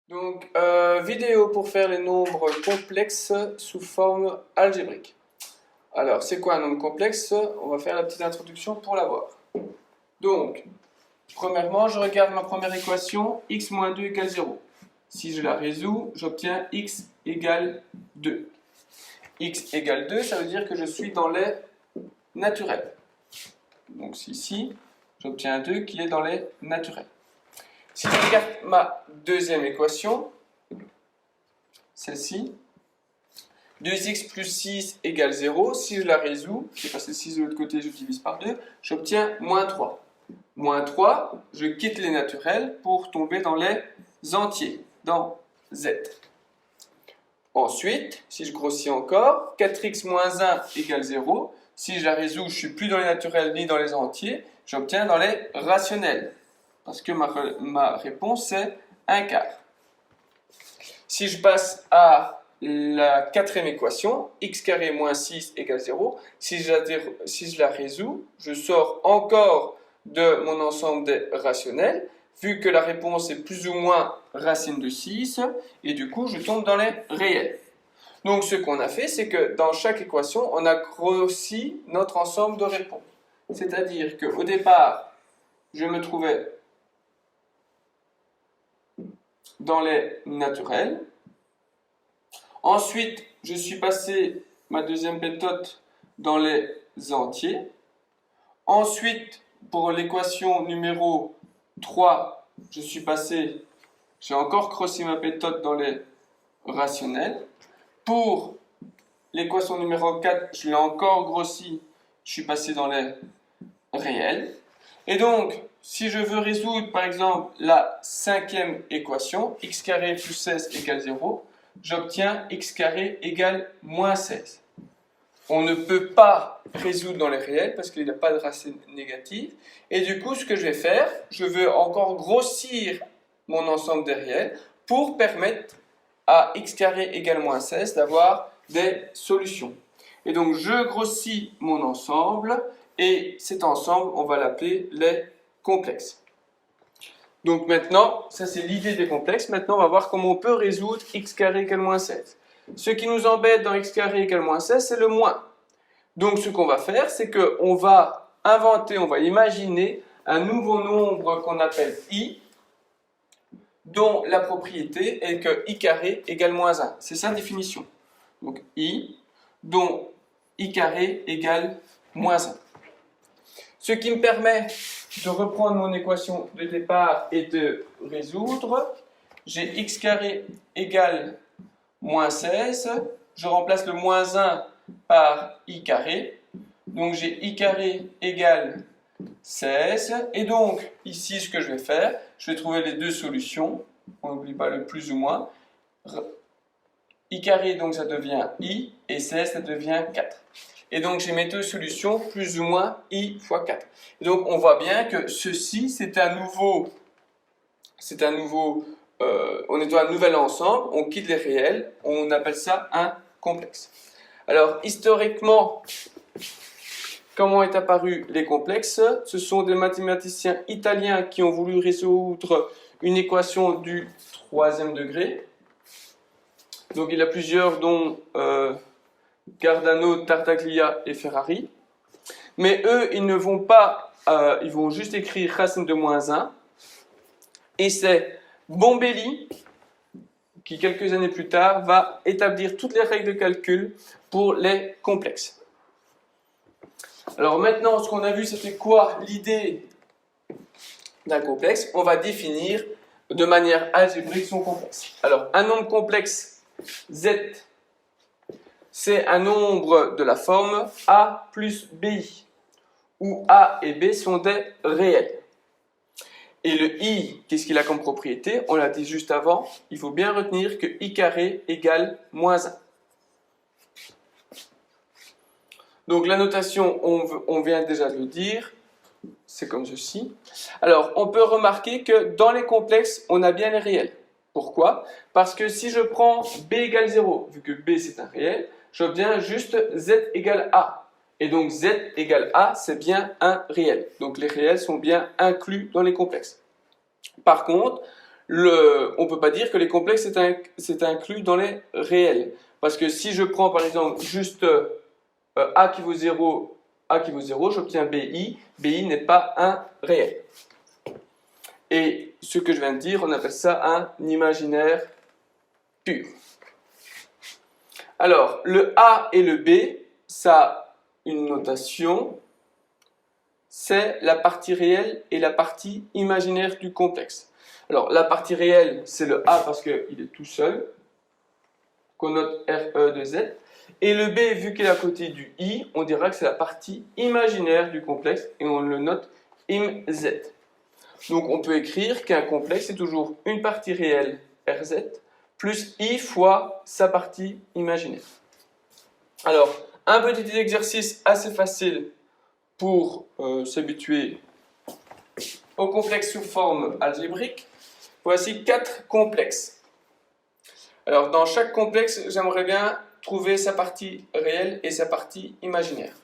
Donc, vidéo pour faire les nombres complexes sous forme algébrique. Alors, c'est quoi un nombre complexe? On va faire la petite introduction pour l'avoir. Donc, premièrement, je regarde ma première équation, x moins 2 égale 0. Si je la résous, j'obtiens x égale 2. X égale 2, ça veut dire que je suis dans les naturels. Donc, ici, j'obtiens 2 qui est dans les naturels. Si je regarde ma deuxième équation, celle-ci, 2x plus 6 égale 0, si je la résous, je passe le 6 de l'autre côté, je divise par 2, j'obtiens moins 3. Moins 3, je quitte les naturels pour tomber dans les entiers, dans z. Ensuite, si je grossis encore, 4x moins 1 égale 0, si je la résous, je ne suis plus dans les naturels ni dans les entiers, j'obtiens dans les rationnels. Parce que ma réponse c'est 1/4. Si je passe à la quatrième équation, x carré moins 6 égale 0, si je la résous, je sors encore de mon ensemble des rationnels, vu que la réponse est plus ou moins racine de 6, et du coup je tombe dans les réels. Donc ce qu'on a fait, c'est que dans chaque équation, on a grossi notre ensemble de réponses. C'est-à-dire qu'au départ, je me trouvais dans les naturels. Ensuite, je suis passé, ma deuxième méthode, dans les entiers. Ensuite, pour l'équation numéro 3, j'ai encore grossi ma méthode dans les rationnels. Pour l'équation numéro 4, je l'ai encore grossi, je suis passé dans les réels. Et donc, si je veux résoudre par exemple la cinquième équation, x carré plus 16 égale 0, j'obtiens x carré égale moins 16. On ne peut pas résoudre dans les réels parce qu'il n'y a pas de racine négative. Et du coup, ce que je vais faire, je veux encore grossir mon ensemble des réels pour permettre à x carré égale moins 16 d'avoir des solutions. Et donc, je grossis mon ensemble et cet ensemble, on va l'appeler les complexes. Donc maintenant, ça c'est l'idée des complexes. Maintenant, on va voir comment on peut résoudre x carré égale moins 16. Ce qui nous embête dans x carré égale moins 16, c'est le moins. Donc ce qu'on va faire, c'est qu'on va inventer, on va imaginer un nouveau nombre qu'on appelle i, dont la propriété est que i carré égale moins 1. C'est sa définition. Donc i, dont i carré égale moins 1. Ce qui me permet de reprendre mon équation de départ et de résoudre. J'ai x carré égale moins 16. Je remplace le moins 1 par i carré. Donc j'ai i carré égale 16. Et donc ici, ce que je vais faire, je vais trouver les deux solutions. On n'oublie pas le plus ou moins. I carré, donc ça devient i, et 16, ça devient 4. Et donc j'ai mes deux solutions, plus ou moins i fois 4. Et donc on voit bien que ceci, on est dans un nouvel ensemble, on quitte les réels, on appelle ça un complexe. Alors historiquement, comment est apparu les complexes? Ce sont des mathématiciens italiens qui ont voulu résoudre une équation du troisième degré. Donc il y a plusieurs, dont Cardano, Tartaglia et Ferrari. Mais eux, ils ne vont pas, ils vont juste écrire racine de moins 1. Et c'est Bombelli qui, quelques années plus tard, va établir toutes les règles de calcul pour les complexes. Alors maintenant, ce qu'on a vu, c'était quoi l'idée d'un complexe? On va définir de manière algébrique son complexe. Alors, un nombre complexe Z, c'est un nombre de la forme A plus BI, où A et B sont des réels. Et le I, qu'est-ce qu'il a comme propriété? On l'a dit juste avant, il faut bien retenir que I carré égale moins 1. Donc la notation, on vient déjà de le dire, c'est comme ceci. Alors, on peut remarquer que dans les complexes, on a bien les réels. Pourquoi? Parce que si je prends B égale 0, vu que B c'est un réel, j'obtiens juste Z égale A. Et donc Z égale A, c'est bien un réel. Donc les réels sont bien inclus dans les complexes. Par contre, on ne peut pas dire que les complexes c'est inclus dans les réels. Parce que si je prends par exemple juste A qui vaut 0, j'obtiens BI. BI n'est pas un réel. Et ce que je viens de dire, on appelle ça un imaginaire pur. Alors, le A et le B, ça a une notation, c'est la partie réelle et la partie imaginaire du complexe. Alors, la partie réelle, c'est le A parce qu'il est tout seul, qu'on note RE de Z. Et le B, vu qu'il est à côté du I, on dira que c'est la partie imaginaire du complexe et on le note IMZ. Donc, on peut écrire qu'un complexe est toujours une partie réelle, RZ, plus I fois sa partie imaginaire. Alors, un petit exercice assez facile pour s'habituer au complexe sous forme algébrique. Voici 4 complexes. Alors, dans chaque complexe, j'aimerais bien trouver sa partie réelle et sa partie imaginaire.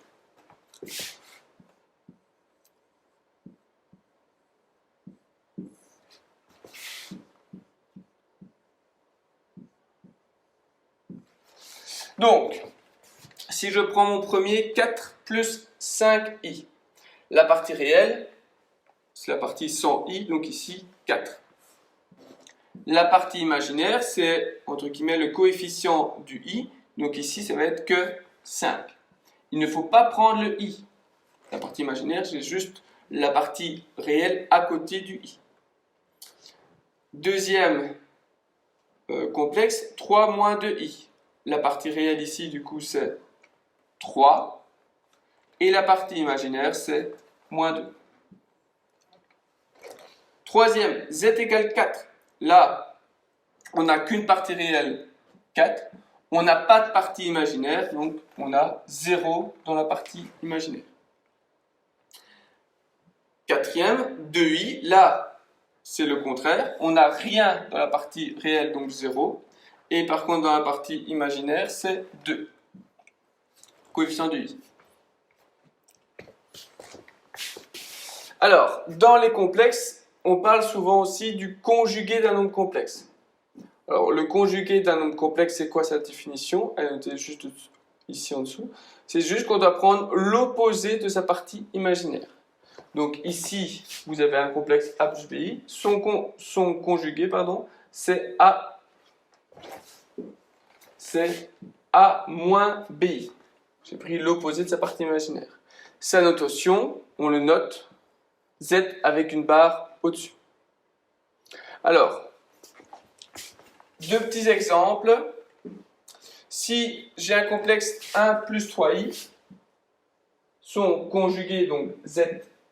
Donc, si je prends mon premier, 4 plus 5i. La partie réelle, c'est la partie sans i, donc ici 4. La partie imaginaire, c'est entre guillemets le coefficient du i, donc ici ça va être que 5. Il ne faut pas prendre le i. La partie imaginaire, c'est juste la partie réelle à côté du i. Deuxième complexe, 3 moins 2i. La partie réelle ici, du coup, c'est 3. Et la partie imaginaire, c'est moins 2. Troisième, z égale 4. Là, on n'a qu'une partie réelle, 4. On n'a pas de partie imaginaire, donc on a 0 dans la partie imaginaire. Quatrième, 2i. Là, c'est le contraire. On n'a rien dans la partie réelle, donc 0. Et par contre, dans la partie imaginaire, c'est 2. Coefficient de i. Alors, dans les complexes, on parle souvent aussi du conjugué d'un nombre complexe. Alors, le conjugué d'un nombre complexe, c'est quoi sa définition? Elle était juste ici en dessous. C'est juste qu'on doit prendre l'opposé de sa partie imaginaire. Donc ici, vous avez un complexe A plus BI. Son conjugué, c'est A. C'est A moins BI. J'ai pris l'opposé de sa partie imaginaire. Sa notation, on le note Z avec une barre au-dessus. Alors, deux petits exemples. Si j'ai un complexe 1 plus 3i, son conjugué, donc Z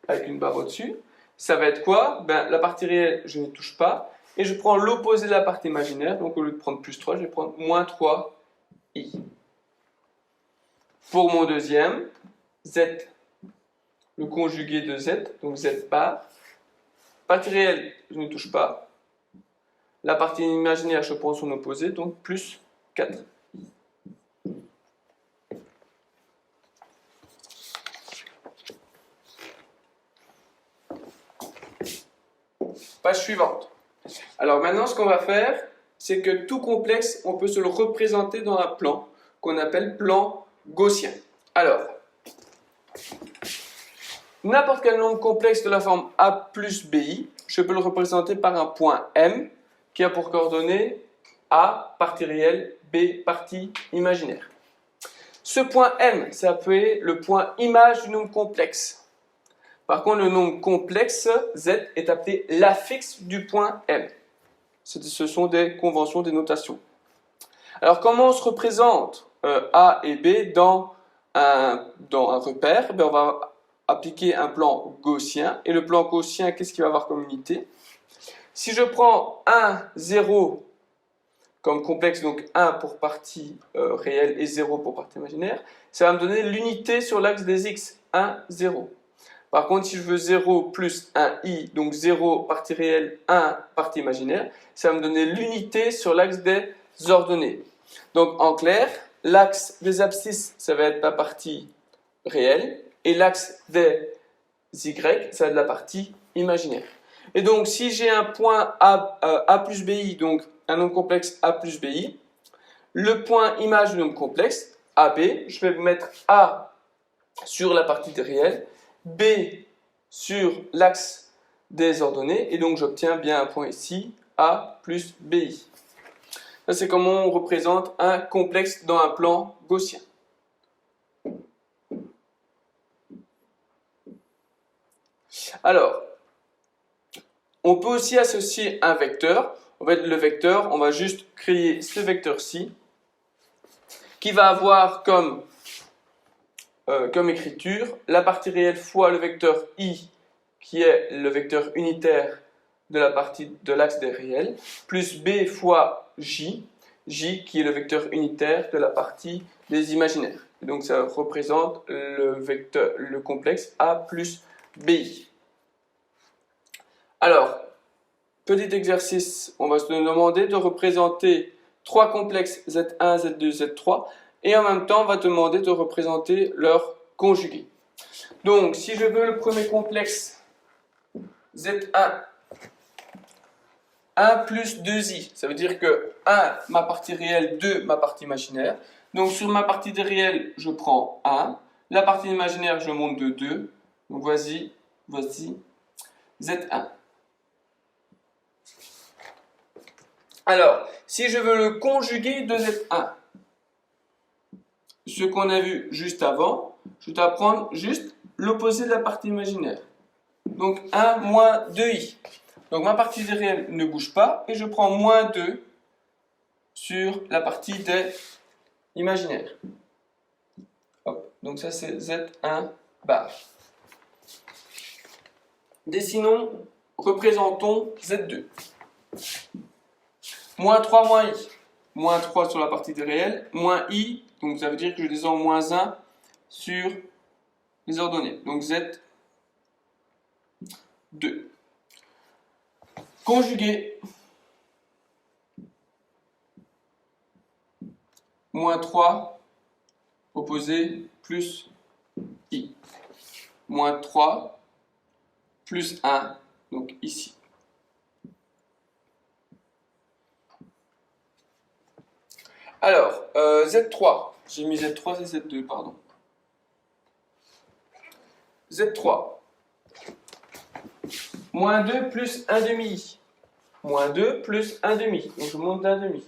avec une barre au-dessus, ça va être quoi? La partie réelle, je ne touche pas. Et je prends l'opposé de la partie imaginaire. Donc au lieu de prendre plus 3, je vais prendre moins 3i. Pour mon deuxième, Z, le conjugué de Z, donc Z bar. Partie réelle, je ne touche pas. La partie imaginaire, je prends son opposé, donc plus 4. Page suivante. Alors maintenant, ce qu'on va faire, c'est que tout complexe, on peut se le représenter dans un plan qu'on appelle plan gaussien. Alors, n'importe quel nombre complexe de la forme A plus BI, je peux le représenter par un point M qui a pour coordonnées A, partie réelle, B, partie imaginaire. Ce point M, c'est appelé le point image du nombre complexe. Par contre, le nombre complexe, Z, est appelé l'affixe du point M. Ce sont des conventions, des notations. Alors, comment on se représente A et B dans un repère? On va appliquer un plan gaussien. Et le plan gaussien, qu'est-ce qu'il va avoir comme unité? Si je prends 1, 0 comme complexe, donc 1 pour partie réelle et 0 pour partie imaginaire, ça va me donner l'unité sur l'axe des x, 1, 0. Par contre, si je veux 0 plus 1i, donc 0 partie réelle, 1 partie imaginaire, ça va me donner l'unité sur l'axe des ordonnées. Donc en clair, l'axe des abscisses, ça va être la partie réelle, et l'axe des y, ça va être la partie imaginaire. Et donc, si j'ai un point A plus BI, donc un nombre complexe A plus BI, le point image du nombre complexe, AB, je vais mettre A sur la partie des réels, B sur l'axe des ordonnées, et donc j'obtiens bien un point ici, A plus BI. Ça, c'est comment on représente un complexe dans un plan gaussien. Alors, on peut aussi associer un vecteur. En fait, le vecteur, on va juste créer ce vecteur-ci, qui va avoir comme écriture la partie réelle fois le vecteur i, qui est le vecteur unitaire de la partie de l'axe des réels, plus b fois j, qui est le vecteur unitaire de la partie des imaginaires. Et donc ça représente le complexe a plus bi. Alors, petit exercice, on va se demander de représenter trois complexes Z1, Z2, Z3, et en même temps, on va te demander de représenter leur conjugué. Donc, si je veux le premier complexe Z1, 1 plus 2i, ça veut dire que 1, ma partie réelle, 2, ma partie imaginaire. Donc, sur ma partie des réels, je prends 1. La partie imaginaire, je monte de 2. Donc, voici Z1. Alors, si je veux le conjugué de Z1, ce qu'on a vu juste avant, je dois prendre juste l'opposé de la partie imaginaire. Donc 1 moins 2i. Donc ma partie des réels ne bouge pas et je prends moins 2 sur la partie des imaginaires. Hop. Donc ça c'est Z1 bar. Dessinons, représentons Z2. Moins 3 moins i. Moins 3 sur la partie des réels, moins i, donc ça veut dire que je descends moins 1 sur les ordonnées. Donc Z2. Conjugué. Moins 3, opposé, plus i. Moins 3, plus 1, donc ici. Alors, Z3, j'ai mis Z3 et Z2, pardon. Z3, moins 2 plus 1 demi. Moins 2 plus 1 demi, donc je monte d'un demi.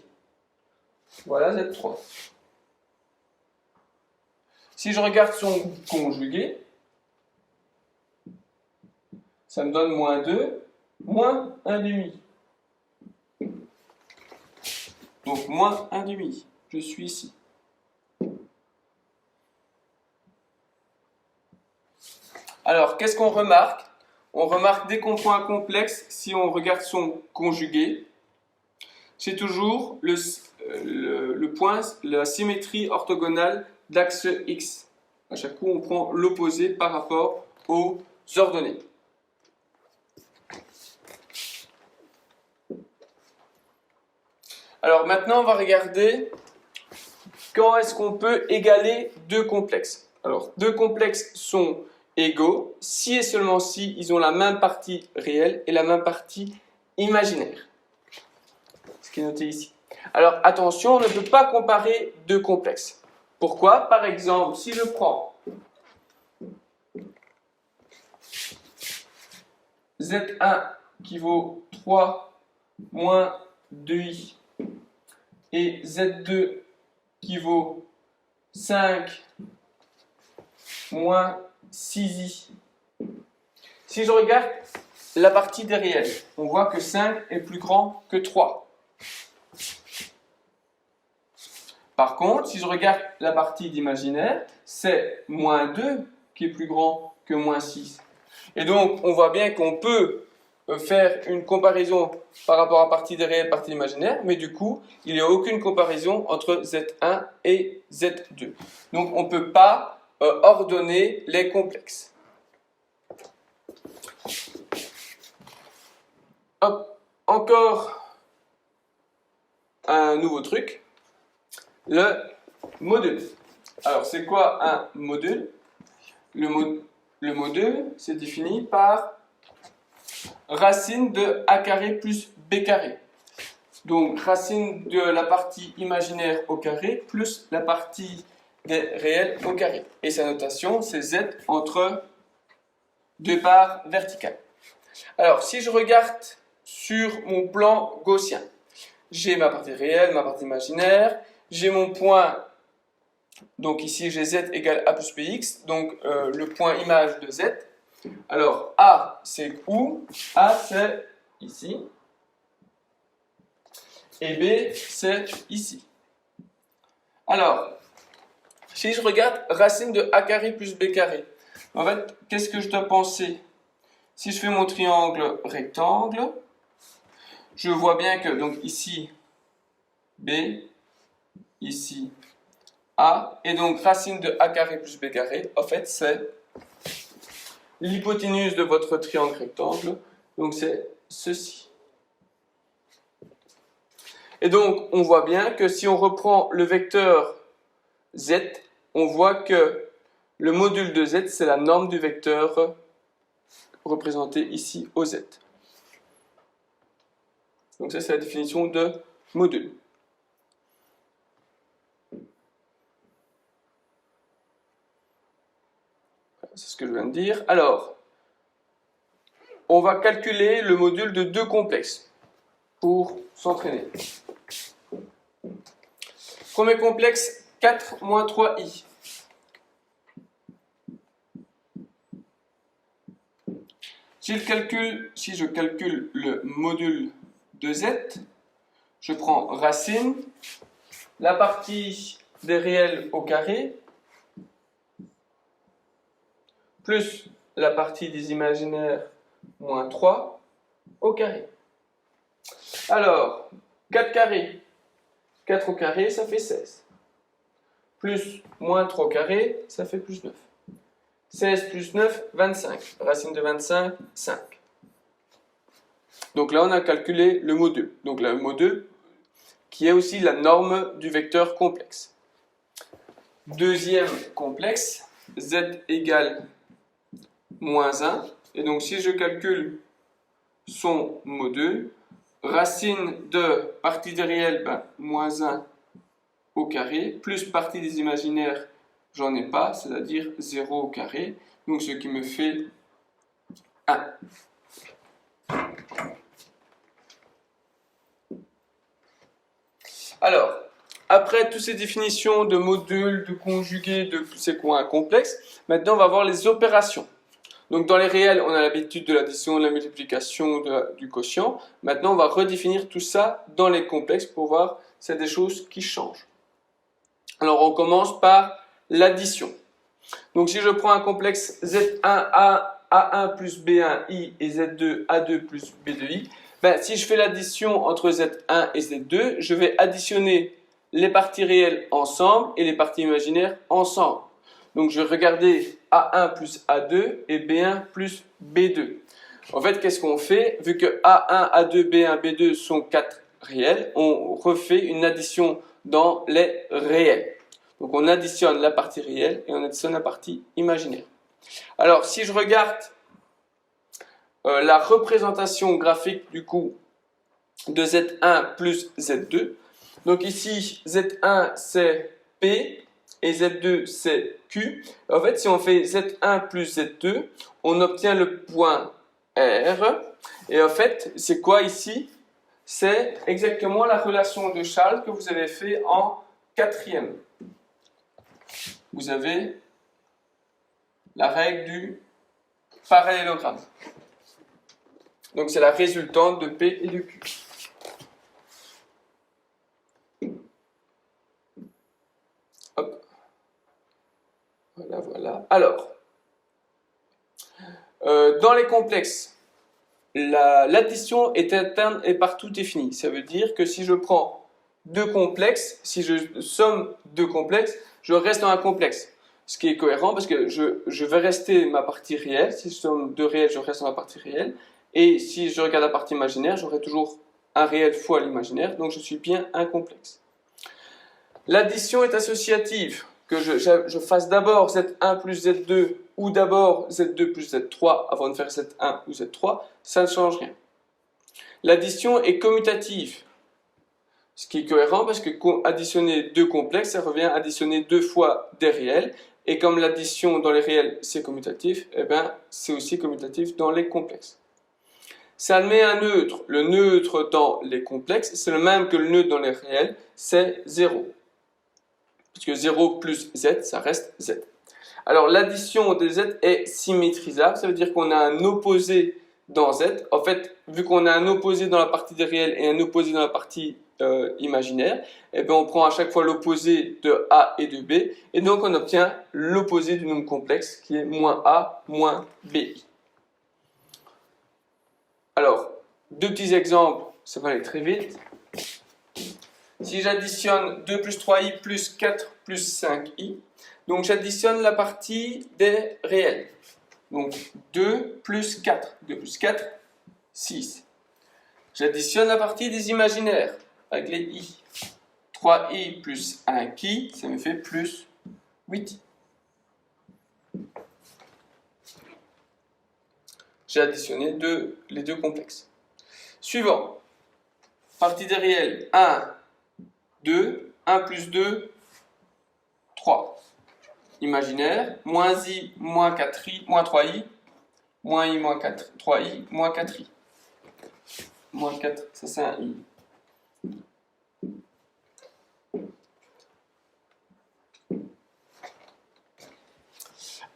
Voilà Z3. Si je regarde son conjugué, ça me donne moins 2, moins 1 demi. Donc moins 1 demi, je suis ici. Alors, qu'est-ce qu'on remarque? On remarque dès qu'on prend un complexe, si on regarde son conjugué, c'est toujours le point, la symétrie orthogonale d'axe X. À chaque coup, on prend l'opposé par rapport aux ordonnées. Alors maintenant, on va regarder quand est-ce qu'on peut égaler deux complexes. Alors, deux complexes sont égaux si et seulement si ils ont la même partie réelle et la même partie imaginaire. Ce qui est noté ici. Alors attention, on ne peut pas comparer deux complexes. Pourquoi? Par exemple, si je prends Z1 qui vaut 3 moins 2i et Z2 qui vaut 5 moins 6i. Si je regarde la partie des réels, on voit que 5 est plus grand que 3. Par contre, si je regarde la partie d'imaginaire, c'est moins 2 qui est plus grand que moins 6. Et donc, on voit bien qu'on peut faire une comparaison par rapport à partie des réels, partie imaginaire, mais du coup, il n'y a aucune comparaison entre Z1 et Z2. Donc, on ne peut pas ordonner les complexes. Hop, encore un nouveau truc, le module. Alors, c'est quoi un module? Le module, c'est défini par racine de a carré plus b carré. Donc, racine de la partie imaginaire au carré plus la partie des réels au carré. Et sa notation, c'est z entre deux barres verticales. Alors, si je regarde sur mon plan gaussien, j'ai ma partie réelle, ma partie imaginaire, j'ai mon point, donc ici j'ai z égale a plus bx, donc le point image de z. Alors, A, c'est où? A, c'est ici. Et B, c'est ici. Alors, si je regarde racine de a carré plus b carré, en fait, qu'est-ce que je dois penser? Si je fais mon triangle rectangle, je vois bien que, donc ici, B, ici, A, et donc racine de a carré plus b carré, en fait, c'est l'hypoténuse de votre triangle rectangle, donc c'est ceci. Et donc, on voit bien que si on reprend le vecteur z, on voit que le module de z, c'est la norme du vecteur représenté ici au z. Donc ça, c'est la définition de module. C'est ce que je viens de dire. Alors, on va calculer le module de deux complexes pour s'entraîner. Premier complexe, 4 moins 3i. Si je calcule le module de z, je prends racine, la partie des réels au carré, plus la partie des imaginaires moins 3 au carré. Alors, 4 carré, 4 au carré, ça fait 16. Plus moins 3 au carré, ça fait plus 9. 16 plus 9, 25. Racine de 25, 5. Donc là, on a calculé le module. Donc le module qui est aussi la norme du vecteur complexe. Deuxième complexe, z égale moins 1. Et donc si je calcule son module, racine de partie des réels, moins 1 au carré, plus partie des imaginaires, j'en ai pas, c'est-à-dire 0 au carré. Donc ce qui me fait 1. Alors, après toutes ces définitions de modules, de conjugués, de c'est quoi un complexe, maintenant on va voir les opérations. Donc dans les réels, on a l'habitude de l'addition, de la multiplication, du quotient. Maintenant, on va redéfinir tout ça dans les complexes pour voir s'il y a des choses qui changent. Alors on commence par l'addition. Donc si je prends un complexe Z1A, A1 plus B1I et Z2, A2 plus B2I, si je fais l'addition entre Z1 et Z2, je vais additionner les parties réelles ensemble et les parties imaginaires ensemble. Donc je vais regarder A1 plus A2 et B1 plus B2. En fait, qu'est-ce qu'on fait? Vu que A1, A2, B1, B2 sont 4 réels, on refait une addition dans les réels. Donc on additionne la partie réelle et on additionne la partie imaginaire. Alors si je regarde la représentation graphique du coup de Z1 plus Z2, donc ici Z1 c'est P et Z2 c'est Q. En fait si on fait Z1 plus Z2, on obtient le point R. Et en fait c'est quoi ici? C'est exactement la relation de Charles que vous avez fait en quatrième. Vous avez la règle du parallélogramme. Donc c'est la résultante de P et de Q. Hop. Voilà, voilà. Alors, dans les complexes, l'addition est interne et partout définie. Ça veut dire que si je prends deux complexes, si je somme deux complexes, je reste dans un complexe. Ce qui est cohérent parce que je vais rester ma partie réelle. Si je somme deux réels, je reste dans ma partie réelle. Et si je regarde la partie imaginaire, j'aurai toujours un réel fois l'imaginaire. Donc je suis bien un complexe. L'addition est associative. Que je fasse d'abord Z1 plus Z2 ou d'abord Z2 plus Z3 avant de faire Z1 ou Z3, ça ne change rien. L'addition est commutative, ce qui est cohérent parce que additionner deux complexes, ça revient à additionner deux fois des réels. Et comme l'addition dans les réels, c'est commutatif, eh bien, c'est aussi commutatif dans les complexes. Ça admet un neutre. Le neutre dans les complexes, c'est le même que le neutre dans les réels, c'est 0. Puisque 0 plus z, ça reste z. Alors, l'addition des z est symétrisable, ça veut dire qu'on a un opposé dans z. En fait, vu qu'on a un opposé dans la partie des réels et un opposé dans la partie imaginaire, eh bien, on prend à chaque fois l'opposé de a et de b, et donc on obtient l'opposé du nombre complexe qui est moins a moins bi. Alors, deux petits exemples, ça va aller très vite. Si j'additionne 2 plus 3i plus 4 plus 5i, donc j'additionne la partie des réels. Donc 2 plus 4, 2 plus 4, 6. J'additionne la partie des imaginaires avec les i. 3i plus 1i, ça me fait plus 8i. J'ai additionné les deux complexes. Suivant. Partie des réels, 1, 2, 1 plus 2, 3. Imaginaire, moins i, moins 4i, moins 3i, moins i, moins 4, 3i, moins 4i. Moins 4, ça c'est un i.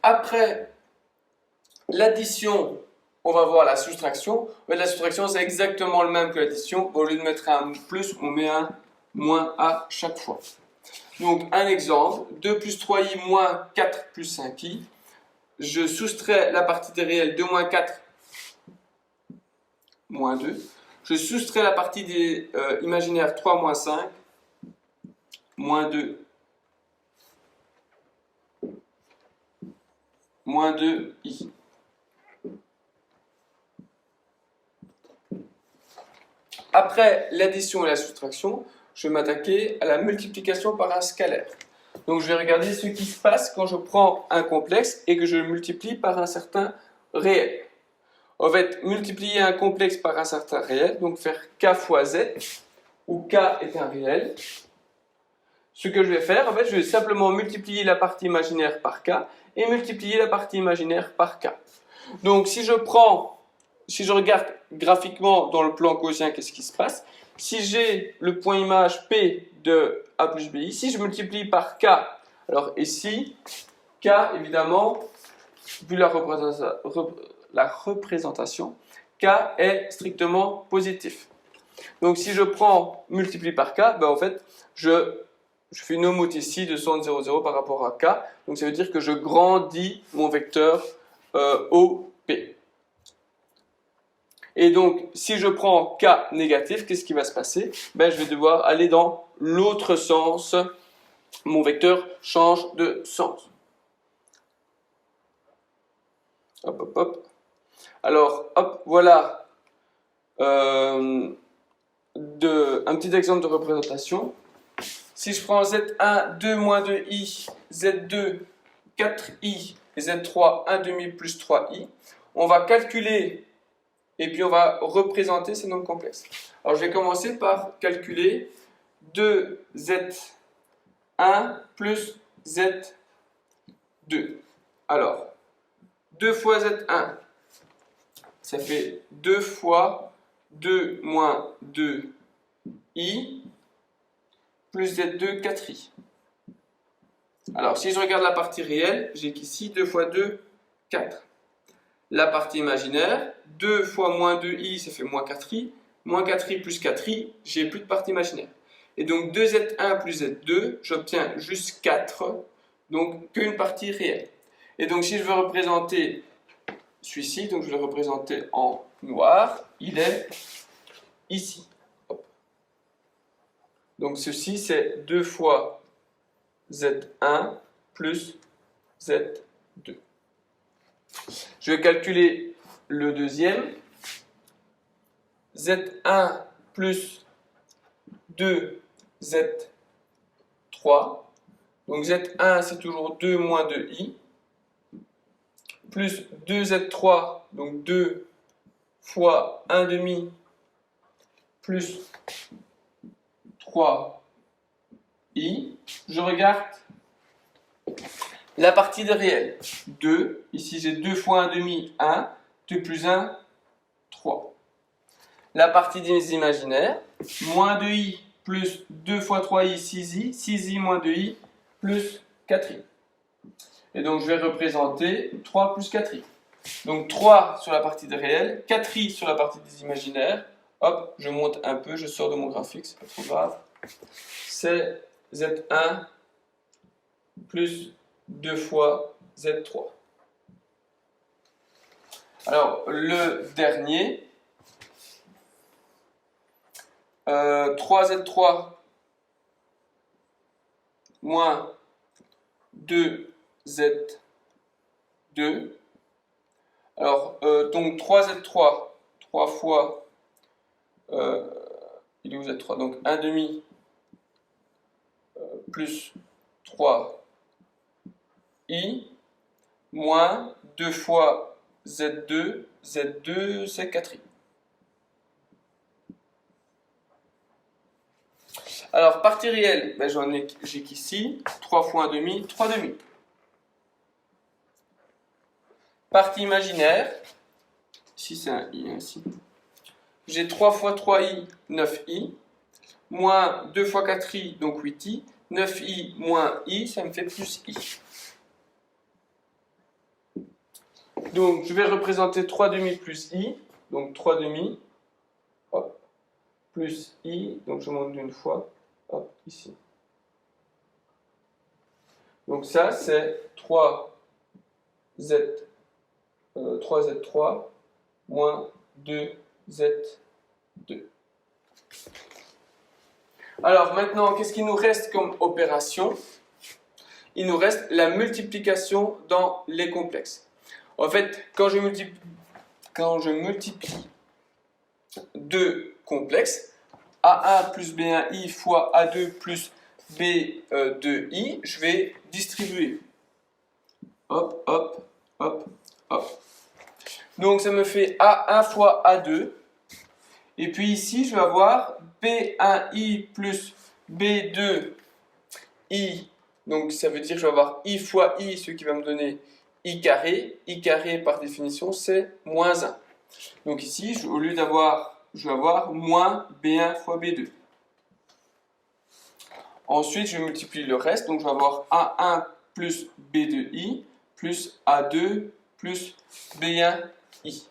Après l'addition, on va voir la soustraction. La soustraction, c'est exactement le même que l'addition. Au lieu de mettre un plus, on met un moins à chaque fois. Donc, un exemple, 2 plus 3i moins 4 plus 5i. Je soustrais la partie des réels 2 moins 4, moins 2. Je soustrais la partie des imaginaires 3 moins 5, moins 2, moins 2i. Après l'addition et la soustraction, je vais m'attaquer à la multiplication par un scalaire. Donc je vais regarder ce qui se passe quand je prends un complexe et que je le multiplie par un certain réel. En fait, multiplier un complexe par un certain réel, donc faire k fois z, où k est un réel. Ce que je vais faire, en fait, je vais simplement multiplier la partie imaginaire par k et multiplier la partie imaginaire par k. Donc si je regarde graphiquement dans le plan gaussien, qu'est-ce qui se passe? Si j'ai le point image P de A plus BI, si je multiplie par K, alors ici, K, évidemment, vu la représentation, K est strictement positif. Donc si je multiplie par K, ben en fait, je fais une homothétie de 0,0 par rapport à K. Donc ça veut dire que je grandis mon vecteur OP. Et donc, si je prends K négatif, qu'est-ce qui va se passer? Ben, je vais devoir aller dans l'autre sens. Mon vecteur change de sens. Hop, hop, hop. Alors, hop, voilà un petit exemple de représentation. Si je prends Z1, 2 moins 2i, Z2, 4i et Z3, 1 demi plus 3i, on va calculer et puis on va représenter ces nombres complexes. Alors je vais commencer par calculer 2z1 plus z2. Alors, 2 fois z1, ça fait 2 fois 2 moins 2i plus z2, 4i. Alors, si je regarde la partie réelle, j'ai qu'ici 2 fois 2, 4. La partie imaginaire, 2 fois moins 2i, ça fait moins 4i. Moins 4i plus 4i, j'ai plus de partie imaginaire. Et donc 2z1 plus z2, j'obtiens juste 4, donc qu'une partie réelle. Et donc si je veux représenter celui-ci, donc je vais le représenter en noir, il est ici. Hop. Donc ceci c'est 2 fois z1 plus z2. Je vais calculer le deuxième. Z1 plus 2Z3. Donc Z1, c'est toujours 2 moins 2i. plus 2z3, donc 2 fois 1 demi, plus 3i. Je regarde la partie des réels. 2, ici j'ai 2 fois 1 demi, 1, 2 plus 1, 3. La partie des imaginaires, moins 2i plus 2 fois 3i, 6i, 6i moins 2i plus 4i. Et donc je vais représenter 3 plus 4i. Donc 3 sur la partie des réels, 4i sur la partie des imaginaires. Hop, je monte un peu, je sors de mon graphique, c'est pas trop grave. C'est Z1 plus 2 fois Z3. Alors le dernier, 3Z3 moins 2Z2. Alors, donc 3Z3, 3 fois, il est où Z3? Donc 1 demi plus 3i moins 2 fois Z2, Z2 c'est 4i. Alors, partie réelle, ben, j'ai qu'ici, 3 fois 1 demi, 3 demi. Partie imaginaire, ici c'est un i, ici. J'ai 3 fois 3i, 9i, moins 2 fois 4i, donc 8i, 9i moins i, ça me fait plus i. Donc, je vais représenter 3 demi plus i, donc 3 demi, hop, plus i, donc je monte d'une fois, hop, ici. Donc ça, c'est 3Z3 moins 2Z2. Alors maintenant, qu'est-ce qu'il nous reste comme opération? Il nous reste la multiplication dans les complexes. En fait, quand je multiplie deux complexes, A1 plus B1i fois A2 plus B2i, je vais distribuer. Hop, hop, hop, hop. Donc ça me fait A1 fois A2. Et puis ici, je vais avoir B1i plus B2i. Donc ça veut dire que je vais avoir i fois i, ce qui va me donner i carré. I carré, par définition, c'est moins 1. Donc ici, au lieu d'avoir, je vais avoir moins B1 fois B2. Ensuite, je multiplie le reste. Donc je vais avoir A1 plus B2i plus A2 plus B1i.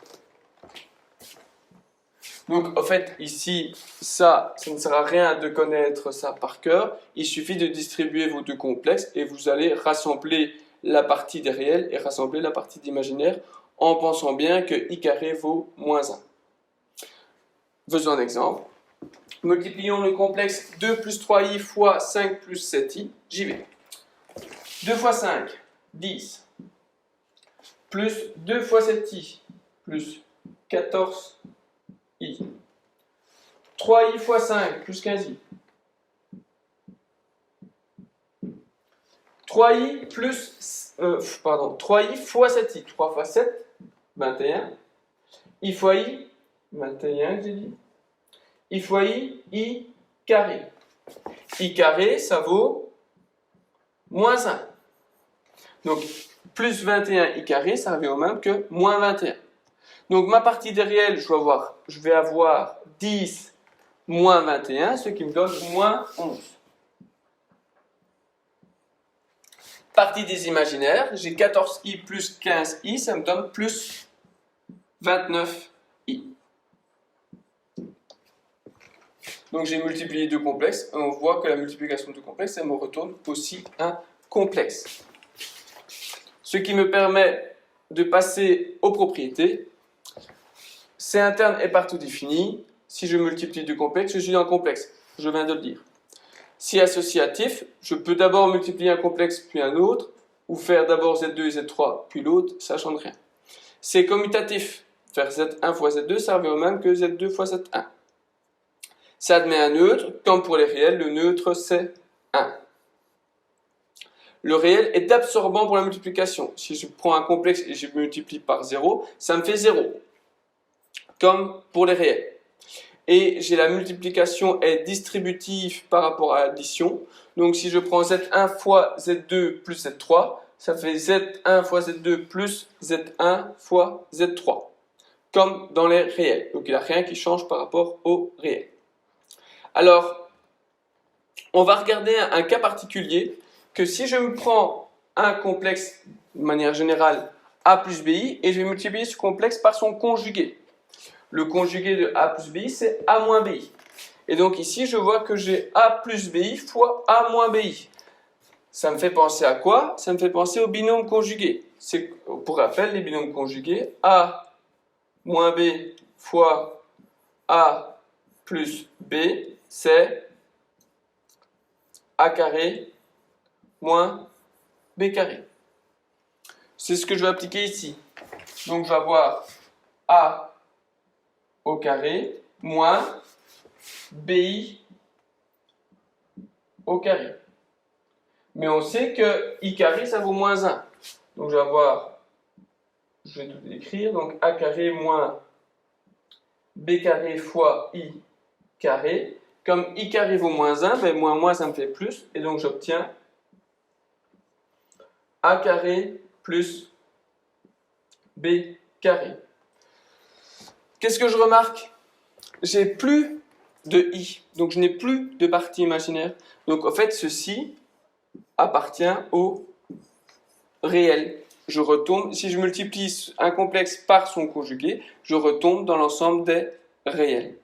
Donc, en fait, ici, ça ne sert à rien de connaître ça par cœur. Il suffit de distribuer vos deux complexes et vous allez rassembler la partie des réels et rassembler la partie d'imaginaire en pensant bien que i carré vaut moins 1. Faisons un exemple. Multiplions le complexe 2 plus 3i fois 5 plus 7i. J'y vais. 2 fois 5, 10. Plus 2 fois 7i, plus 14i. 3i fois 5 plus 15i. 3i plus 3i fois 7i. 3 fois 7, 21. I fois i, 21 j'ai dit. I fois i carré. I carré, ça vaut moins 1. Donc, plus 21 i carré, ça revient au même que moins 21. Donc, ma partie des réels, je vais avoir 10 moins 21, ce qui me donne moins 11. Partie des imaginaires, j'ai 14i plus 15i, ça me donne plus 29i. Donc j'ai multiplié deux complexes, et on voit que la multiplication de deux complexes, ça me retourne aussi un complexe. Ce qui me permet de passer aux propriétés. C interne est partout défini. Si je multiplie deux complexes, je suis dans le complexe. Je viens de le dire. Si associatif, je peux d'abord multiplier un complexe puis un autre, ou faire d'abord Z2 et Z3 puis l'autre, ça ne change rien. C'est commutatif. Faire Z1 fois Z2, ça revient au même que Z2 fois Z1. Ça admet un neutre, comme pour les réels, le neutre c'est 1. le réel est absorbant pour la multiplication. Si je prends un complexe et je multiplie par 0, ça me fait 0, comme pour les réels. Et j'ai la multiplication est distributive par rapport à l'addition. Donc si je prends Z1 fois Z2 plus Z3, ça fait Z1 fois Z2 plus Z1 fois Z3, comme dans les réels. Donc il n'y a rien qui change par rapport au réel. Alors, on va regarder un cas particulier, que si je me prends un complexe de manière générale A plus BI, et je vais multiplier ce complexe par son conjugué. Le conjugué de A plus BI, c'est A moins BI. Et donc ici, je vois que j'ai A plus BI fois A moins BI. Ça me fait penser à quoi? Ça me fait penser au binôme conjugué. Pour rappel, les binômes conjugués, A moins B fois A plus B, c'est A carré moins B carré. C'est ce que je vais appliquer ici. Donc je vais avoir A au carré moins BI au carré. Mais on sait que I carré, ça vaut moins 1. Donc je vais avoir, je vais tout écrire, donc A carré moins B carré fois I carré. Comme I carré vaut moins 1, ben moins ça me fait plus. Et donc j'obtiens A carré plus B carré. Qu'est-ce que je remarque? J'ai plus de I, donc je n'ai plus de partie imaginaire. Donc en fait, ceci appartient au réel. Je retombe, si je multiplie un complexe par son conjugué, je retombe dans l'ensemble des réels.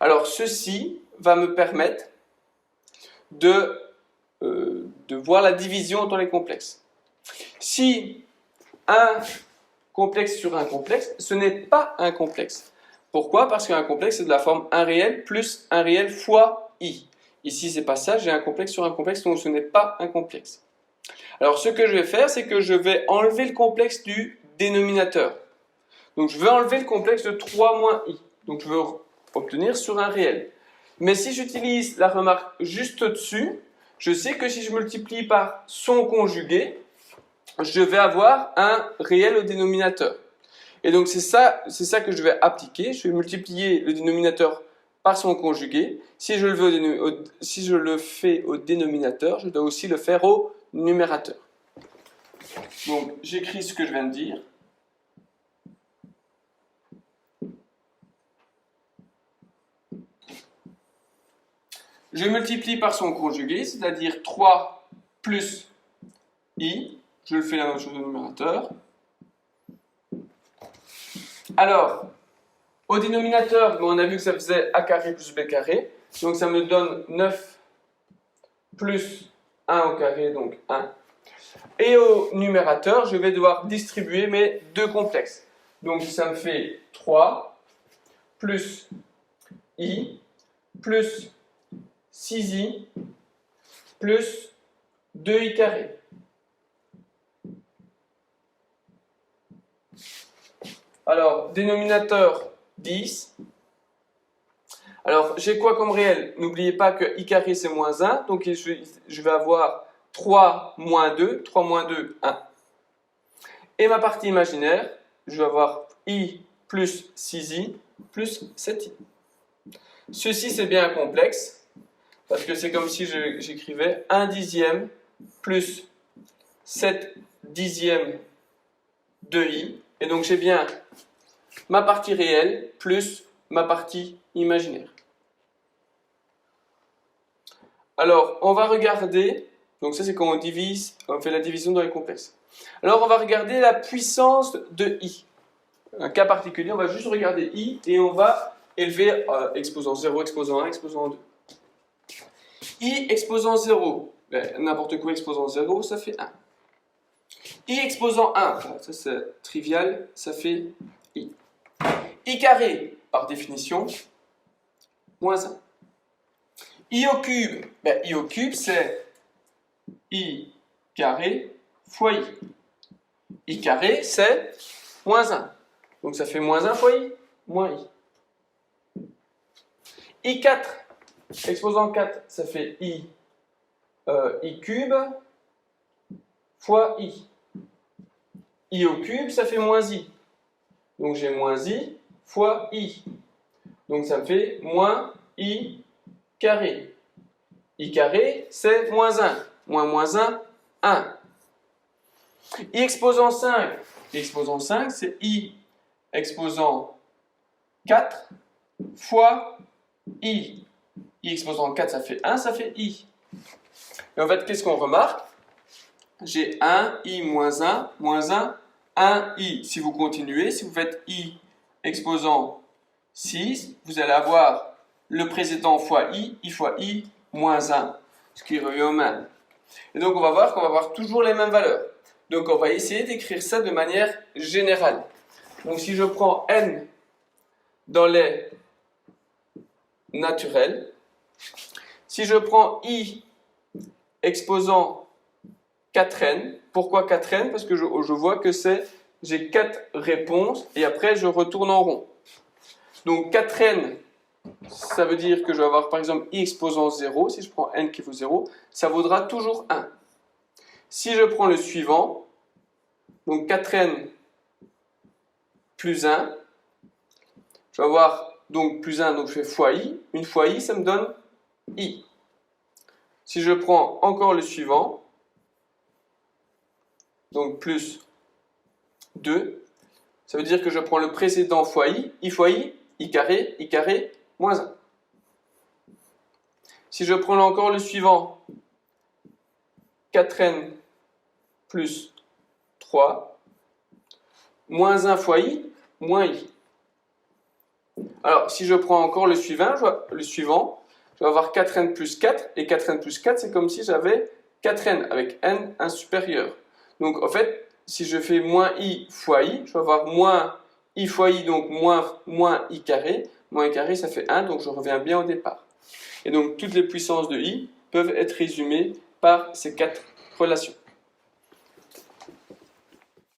Alors ceci va me permettre de voir la division dans les complexes. Si un complexe sur un complexe, ce n'est pas un complexe. Pourquoi? Parce qu'un complexe, c'est de la forme 1 réel plus 1 réel fois I. Ici, c'est pas ça, j'ai un complexe sur un complexe, donc ce n'est pas un complexe. Alors, ce que je vais faire, c'est que je vais enlever le complexe du dénominateur. Donc, je vais enlever le complexe de 3 moins I. Donc, je veux obtenir sur un réel. Mais si j'utilise la remarque juste au-dessus, je sais que si je multiplie par son conjugué, je vais avoir un réel au dénominateur. Et donc c'est ça que je vais appliquer. Je vais multiplier le dénominateur par son conjugué. Si je le fais au dénominateur, je dois aussi le faire au numérateur. Donc j'écris ce que je viens de dire. Je multiplie par son conjugué, c'est-à-dire 3 plus I. Je le fais la même chose au numérateur. Alors, au dénominateur, on a vu que ça faisait A carré plus B carré. Donc ça me donne 9 plus 1 au carré, donc 1. Et au numérateur, je vais devoir distribuer mes deux complexes. Donc ça me fait 3 plus I plus 6I plus 2I carré. Alors, dénominateur 10. Alors, j'ai quoi comme réel? N'oubliez pas que I carré c'est moins 1, donc je vais avoir 3 moins 2, 3 moins 2, 1. Et ma partie imaginaire, je vais avoir I plus 6I plus 7I. Ceci c'est bien complexe, parce que c'est comme si j'écrivais 1 dixième plus 7 dixièmes de I. Et donc j'ai bien ma partie réelle plus ma partie imaginaire. Alors, on va regarder, donc ça c'est quand on fait la division dans les complexes. Alors, on va regarder la puissance de I. Un cas particulier, on va juste regarder I et on va élever exposant 0, exposant 1, exposant 2. I exposant 0, n'importe quoi exposant 0, ça fait 1. I exposant 1, ça c'est trivial, ça fait I. I carré, par définition, moins 1. I au cube, I au cube c'est I carré fois I. I carré c'est moins 1. Donc ça fait moins 1 fois I, moins I. I4, exposant 4, ça fait I cube fois i. I au cube, ça fait moins i. Donc j'ai moins i fois i. Donc ça me fait moins i carré. I carré, c'est moins 1. Moins 1, 1. I exposant 5. I exposant 5, c'est i exposant 4 fois i. I exposant 4, ça fait 1, ça fait i. Et en fait, qu'est-ce qu'on remarque? J'ai 1, i moins 1, 1 i. Si vous continuez, si vous faites i exposant 6, vous allez avoir le précédent fois i fois i moins 1, ce qui revient au même. Et donc, on va voir qu'on va avoir toujours les mêmes valeurs. Donc, on va essayer d'écrire ça de manière générale. Donc, si je prends n dans les naturels, si je prends i exposant 4n, pourquoi 4n? Parce que je vois que j'ai 4 réponses et après je retourne en rond. Donc 4n, ça veut dire que je vais avoir par exemple i exposant 0, si je prends n qui vaut 0, ça vaudra toujours 1. Si je prends le suivant, donc 4n plus 1, je vais avoir donc plus 1, donc je fais fois i. Une fois i, ça me donne i. Si je prends encore le suivant, donc plus 2, ça veut dire que je prends le précédent fois i carré, moins 1. Si je prends encore le suivant, 4n plus 3, moins 1 fois i, moins i. Alors, si je prends encore le suivant, je vais avoir 4n plus 4, et 4n plus 4, c'est comme si j'avais 4n avec n un supérieur. Donc, en fait, si je fais moins i fois i, je vais avoir moins i fois i, donc moins i carré. Moins i carré, ça fait 1, donc je reviens bien au départ. Et donc, toutes les puissances de i peuvent être résumées par ces 4 relations.